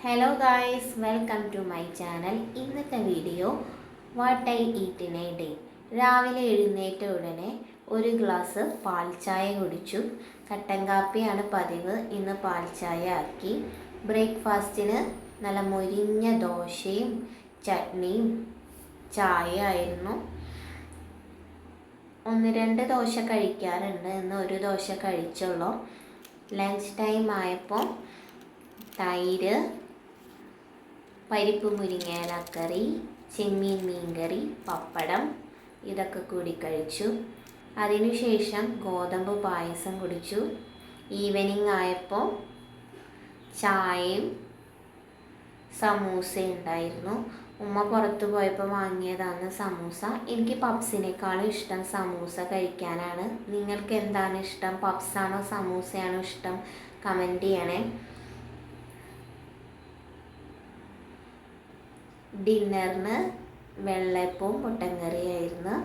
Hello guys, welcome to my channel. ഇന്നത്തെ video what I eat in a day. രാവിലെ എഴുന്നേറ്റ ഉടനെ ഒരു ഗ്ലാസ് പാൽ ചായ കുടിച്ചു. കട്ടൻ കാപ്പിയാണ് പതിവ്, ഇന്ന് പാൽ ചായ ആക്കി. ബ്രേക്ക്ഫാസ്റ്റിന് നല്ല മൊരിഞ്ഞ ദോശയും ചട്നിയും ചായ ആയിരുന്നു. 1-2 ദോശ കഴിക്കാറുണ്ട്, ഇന്ന് ഒരു ദോശ കഴിച്ചുള്ളൂ. ലഞ്ച് ടൈം ആയപ്പോൾ തൈര്, പരിപ്പ് മുരിങ്ങയിലക്കറി, ചെമ്മീൻ മീൻകറി, പപ്പടം ഇതൊക്കെ കൂടി കഴിച്ചു. അതിനുശേഷം ഗോതമ്പ് പായസം കുടിച്ചു. ഈവനിങ് ആയപ്പോൾ ചായയും സമൂസ ഉണ്ടായിരുന്നു. ഉമ്മ പുറത്ത് പോയപ്പോൾ വാങ്ങിയതാണ് സമൂസ. എനിക്ക് പപ്സിനേക്കാളും ഇഷ്ടം സമൂസ കഴിക്കാനാണ്. നിങ്ങൾക്ക് എന്താണ് ഇഷ്ടം? പപ്സാണോ സമൂസയാണോ ഇഷ്ടം? കമൻറ്റ് ചെയ്യണേ. ഡിന്നറിന് വെള്ളയപ്പവും മുട്ടൻ കറിയായിരുന്നു.